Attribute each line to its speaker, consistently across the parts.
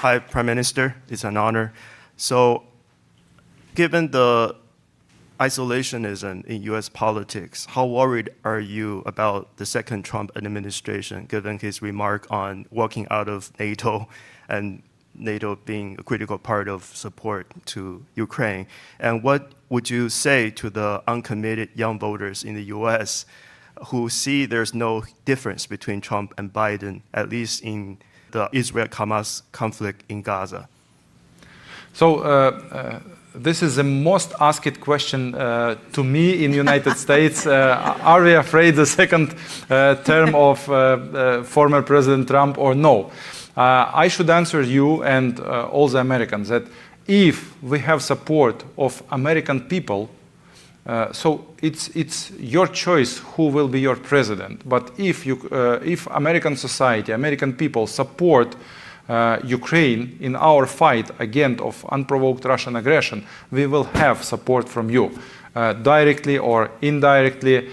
Speaker 1: Hi, Prime Minister. It's an honor. So, given the isolationism in U.S. politics, how worried are you about the second Trump administration, given his remark on walking out of NATO and NATO being a critical part of support to Ukraine? And what would you say to the uncommitted young voters in the U.S. who see there's no difference between Trump and Biden, at least in the Israel-Hamas conflict in Gaza?
Speaker 2: So, this is the most asked question to me in the United States. Are we afraid the second term of former President Trump or no? I should answer you and all the Americans that if we have support of American people, so it's your choice who will be your president. But if American society, American people support Ukraine in our fight against of unprovoked Russian aggression, we will have support from you. Directly or indirectly,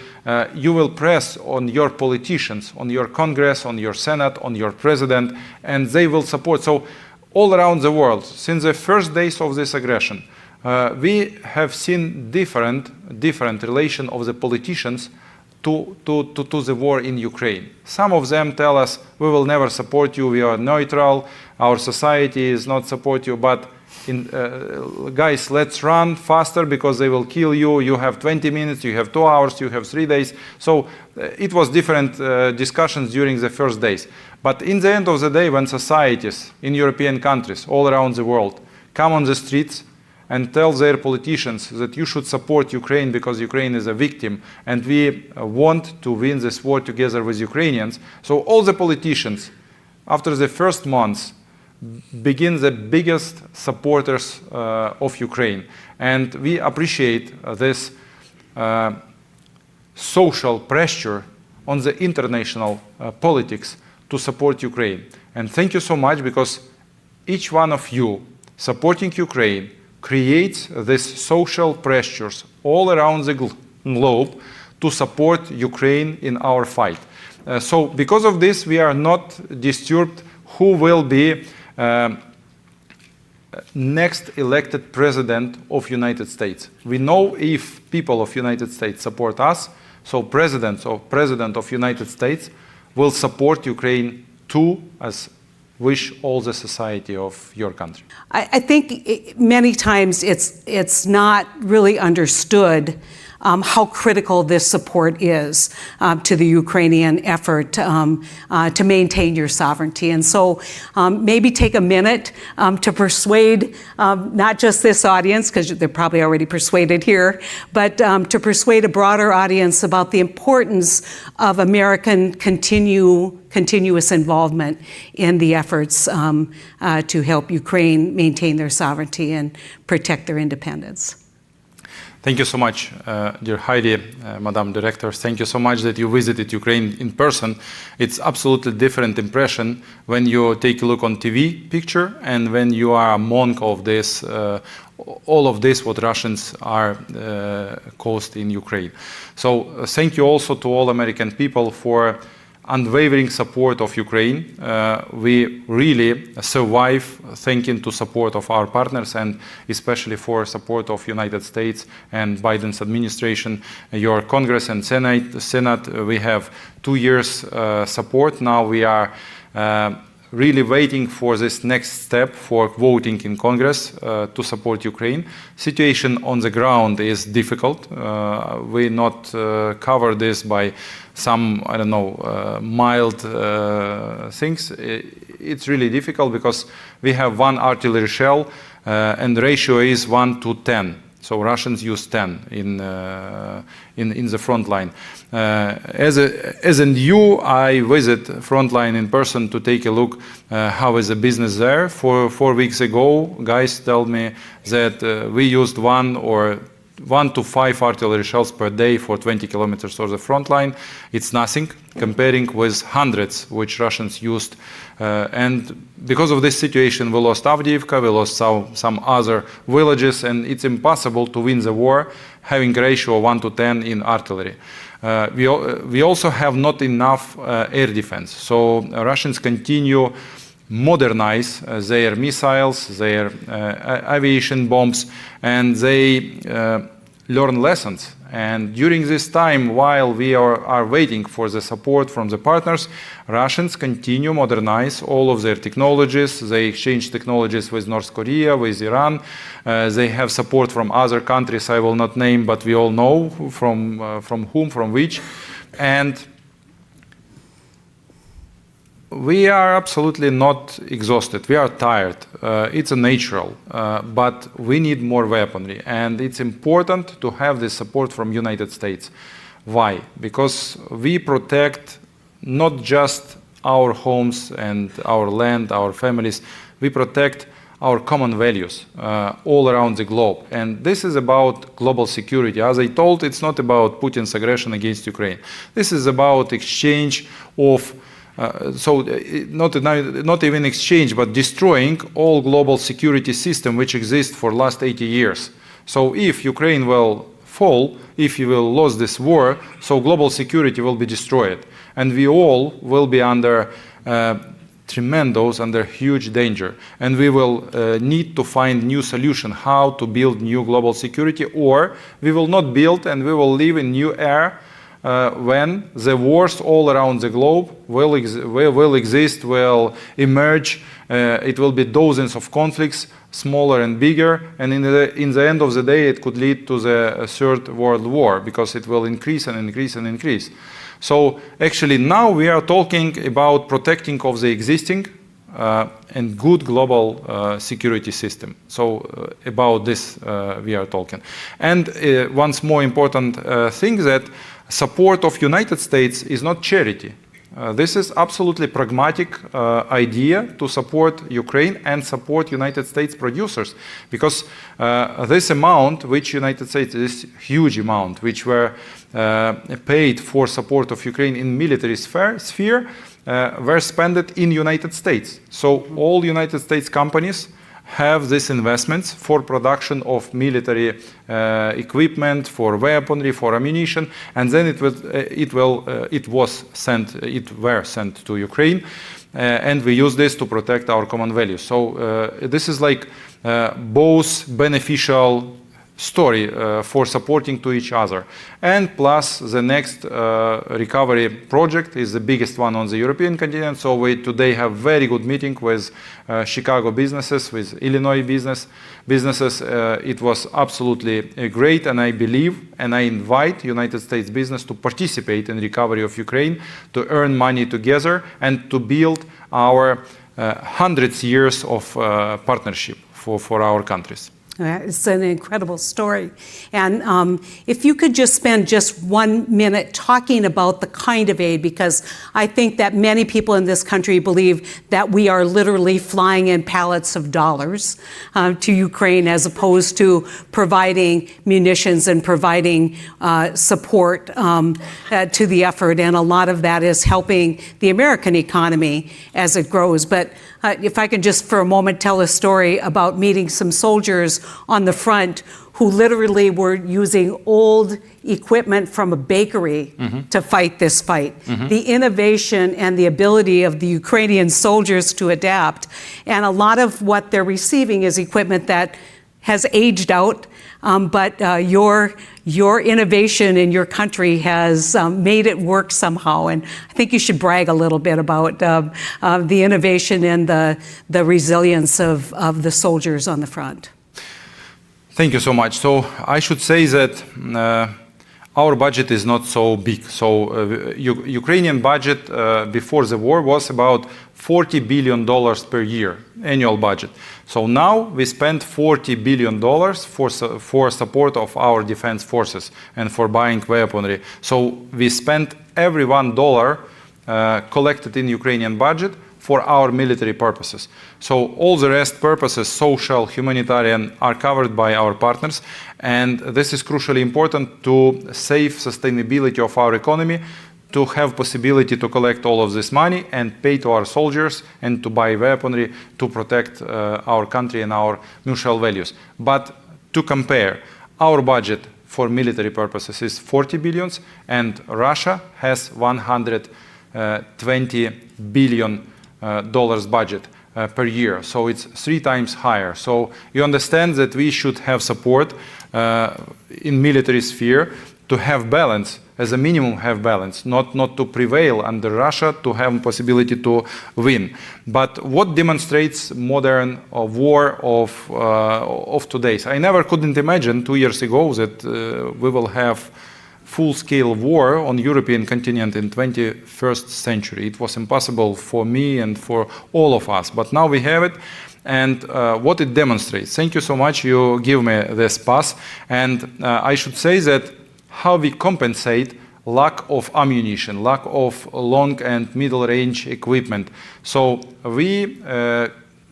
Speaker 2: you will press on your politicians, on your Congress, on your Senate, on your president, and they will support. So all around the world, since the first days of this aggression, we have seen different relation of the politicians to the war in Ukraine. Some of them tell us, we will never support you, we are neutral, our society is not support you, but guys, let's run faster because they will kill you, you have 20 minutes, you have 2 hours, you have 3 days. So it was different discussions during the first days. But in the end of the day, when societies in European countries all around the world come on the streets and tell their politicians that you should support Ukraine because Ukraine is a victim and we want to win this war together with Ukrainians. So all the politicians, after the first months, begin the biggest supporters of Ukraine. And we appreciate this social pressure on the international politics to support Ukraine. And thank you so much because each one of you supporting Ukraine creates these social pressures all around the globe to support Ukraine in our fight. So because of this, we are not disturbed who will be next elected president of United States. We know if people of United States support us, so president of United States will support Ukraine too, as wish all the society of your country.
Speaker 3: I think many times it's not really understood how critical this support is to the Ukrainian effort to maintain your sovereignty. And so maybe take a minute to persuade not just this audience, because they're probably already persuaded here, but to persuade a broader audience about the importance of American continuous involvement in the efforts to help Ukraine maintain their sovereignty and protect their independence.
Speaker 2: Thank you so much, dear Heidi, Madam Director. Thank you so much that you visited Ukraine in person. It's absolutely different impression when you take a look on TV picture and when you are among of this, all of this what Russians are caused in Ukraine. So thank you also to all American people for unwavering support of Ukraine. We really survive thanking to support of our partners and especially for support of United States and Biden's administration, your Congress and Senate. We have 2 years support. Now we are really waiting for this next step for voting in Congress to support Ukraine. Situation on the ground is difficult. We not cover this by some, I don't know, mild things. It's really difficult because we have one artillery shell and the ratio is 1 to 10. So Russians use 10 in the front line. As an EU, I visit front line in person to take a look how is the business there. 4 weeks ago, guys told me that we used 1 to 5 artillery shells per day for 20 kilometers of the front line. It's nothing comparing with hundreds which Russians used. And because of this situation, we lost Avdiivka, we lost some other villages, and it's impossible to win the war having a ratio of 1 to 10 in artillery. We also have not enough air defense. So Russians continue modernize their missiles, their aviation bombs, and they learn lessons. And during this time, while we are waiting for the support from the partners, Russians continue modernize all of their technologies. They exchange technologies with North Korea, with Iran. They have support from other countries I will not name, but we all know from whom, from which. And we are absolutely not exhausted. We are tired. It's a natural, but we need more weaponry, and it's important to have this support from United States. Why? Because we protect not just our homes and our land, our families. We protect our common values all around the globe, and this is about global security. As I told, it's not about Putin's aggression against Ukraine. This is about exchange of not even exchange, but destroying all global security system which exists for last 80 years. So if Ukraine will fall, if you will lose this war, so global security will be destroyed. And we all will be under under huge danger. And we will need to find new solution how to build new global security, or we will not build and we will live in new era when the wars all around the globe will exist, will emerge. It will be dozens of conflicts, smaller and bigger, and in the end of the day, it could lead to the Third World War, because it will increase and increase and increase. So actually now we are talking about protecting of the existing and good global security system. So about this we are talking. And once more important thing, that support of United States is not charity. This is absolutely pragmatic idea to support Ukraine and support United States producers, because this amount which United States, this huge amount which were paid for support of Ukraine in military sphere were spent in United States. So all United States companies have these investments for production of military equipment, for weaponry, for ammunition, and then it were sent to Ukraine, and we use this to protect our common values. So this is like both beneficial story for supporting to each other. And plus the next recovery project is the biggest one on the European continent. So we today have very good meeting with Chicago businesses, with Illinois businesses. It was absolutely great, and I believe and I invite United States business to participate in recovery of Ukraine, to earn money together and to build our hundreds years of partnership for our countries.
Speaker 3: It's an incredible story. And if you could just spend just 1 minute talking about the kind of aid, because I think that many people in this country believe that we are literally flying in pallets of dollars to Ukraine, as opposed to providing munitions and providing support to the effort. And a lot of that is helping the American economy as it grows. But if I could just for a moment tell a story about meeting some soldiers on the front who literally were using old equipment from a bakery to fight this fight. The innovation and the ability of the Ukrainian soldiers to adapt. And a lot of what they're receiving is equipment that has aged out, but your innovation in your country has made it work somehow. And I think you should brag a little bit about the innovation and the resilience of the soldiers on the front.
Speaker 2: Thank you so much. So I should say that our budget is not so big. So Ukrainian budget before the war was about $40 billion per year, annual budget. So now we spend $40 billion for support of our defense forces and for buying weaponry. So we spent every $1 collected in Ukrainian budget for our military purposes. So all the rest purposes, social, humanitarian, are covered by our partners. And this is crucially important to save sustainability of our economy, to have possibility to collect all of this money and pay to our soldiers and to buy weaponry to protect our country and our mutual values. But to compare, our budget for military purposes is 40 billion, and Russia has $120 billion budget. per year. So it's 3 times higher. So you understand that we should have support in military sphere to have balance, as a minimum have balance, not to prevail under Russia, to have possibility to win. But what demonstrates modern war of today's? I never couldn't imagine 2 years ago that we will have full-scale war on European continent in 21st century. It was impossible for me and for all of us, but now we have it. And what it demonstrates. Thank you so much, you give me this pass. And I should say that how we compensate lack of ammunition, lack of long and middle range equipment. So we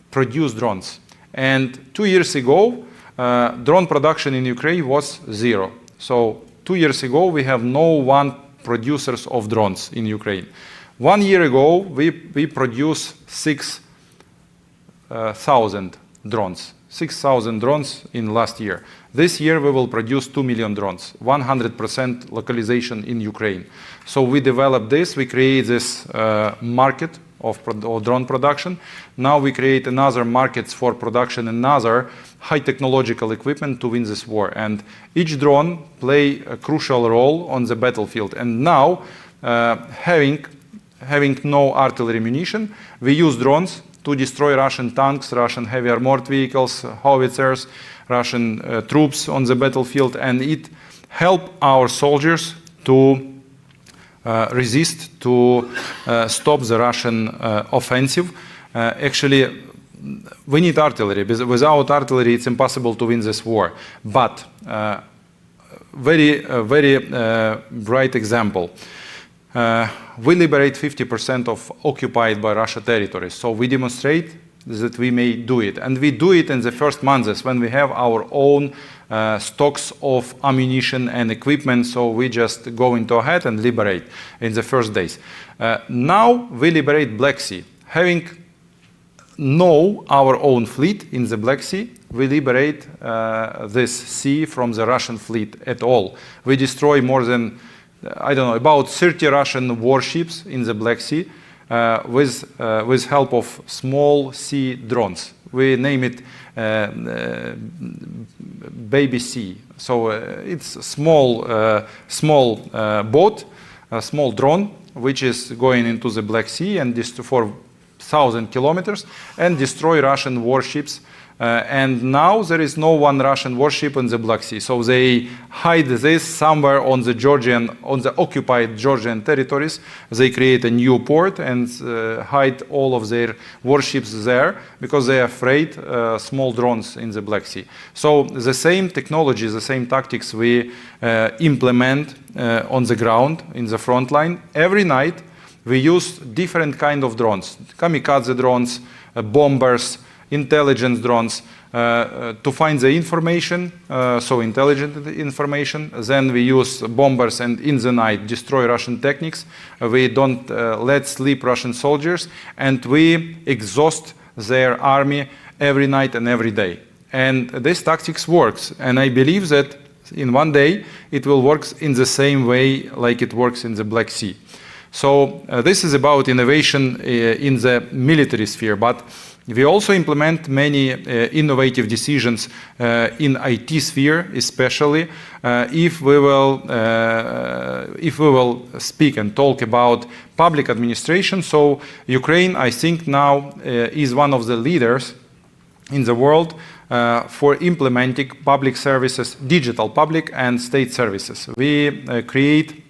Speaker 2: produce drones. And 2 years ago, drone production in Ukraine was 0. So 2 years ago, we have no one producers of drones in Ukraine. 1 year ago, we produced 6,000 drones. 6,000 drones in last year. This year we will produce 2 million drones, 100% localization in Ukraine. So we developed this, we create this market of drone production. Now we create another markets for production, another high technological equipment to win this war. And each drone play a crucial role on the battlefield. And now, having no artillery munition, we use drones to destroy Russian tanks, Russian heavy armored vehicles, howitzers, Russian troops on the battlefield, and it helps our soldiers to resist, to stop the Russian offensive. Actually, we need artillery. Without artillery, it's impossible to win this war. But very bright example. We liberate 50% of occupied by Russia territories. So we demonstrate that we may do it. And we do it in the first months when we have our own stocks of ammunition and equipment. So we just go into ahead and liberate in the first days. Now we liberate Black Sea. Having our own fleet in the Black Sea, we liberate this sea from the Russian fleet at all. We destroy more than about 30 Russian warships in the Black Sea with help of small sea drones. We name it Baby Sea. So it's a small boat, a small drone, which is going into the Black Sea and for 1,000 kilometers and destroy Russian warships. And now there is no one Russian warship in the Black Sea. So they hide this somewhere on the occupied Georgian territories. They create a new port and hide all of their warships there because they are afraid small drones in the Black Sea. So the same technology, the same tactics we implement on the ground, in the front line. Every night we use different kind of drones, kamikaze drones, bombers, intelligence drones to find the information, so intelligent information. Then we use bombers and in the night destroy Russian techniques. We don't let sleep Russian soldiers, and we exhaust their army every night and every day. And this tactics works, and I believe that in one day it will work in the same way like it works in the Black Sea. So this is about innovation in the military sphere, but we also implement many innovative decisions in IT sphere, especially if we will speak and talk about public administration. So Ukraine, I think now is one of the leaders in the world for implementing public services, digital public and state services. We create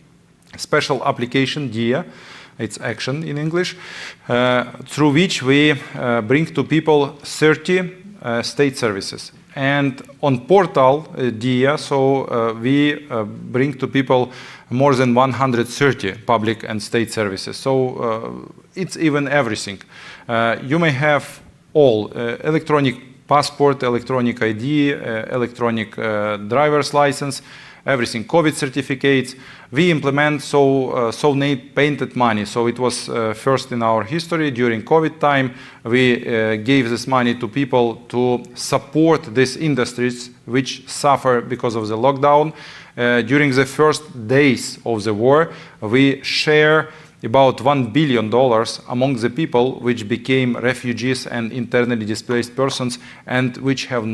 Speaker 2: special application, DIA, it's action in English, through which we bring to people 30 state services. And on portal DIA, so we bring to people more than 130 public and state services. So it's even everything. You may have all electronic passport, electronic ID, electronic driver's license, everything, COVID certificates. We implement so-named painted money. So it was first in our history during COVID time. We gave this money to people to support these industries which suffer because of the lockdown. During the first days of the war, we share about $1 billion among the people which became refugees and internally displaced persons, and which have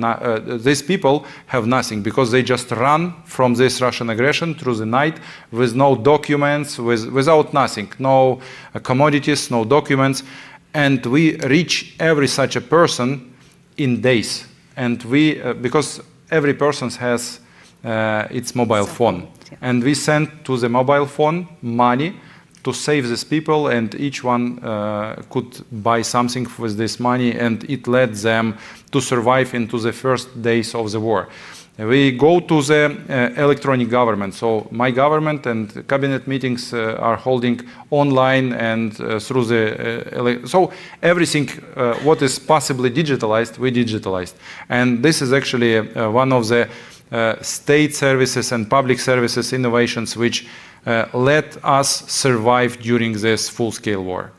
Speaker 2: these people have nothing because they just run from this Russian aggression through the night with no documents, without nothing, no commodities, no documents, and we reach every such a person in days, and we because every person has its mobile phone, and we send to the mobile phone money to save these people, and each one could buy something with this money, and it led them to survive into the first days of the war. We go to the electronic government. So my government and cabinet meetings are holding online and through the so everything what is possibly digitalized, we digitalized, and this is actually one of the state services and public services innovations which let us survive during this full-scale war.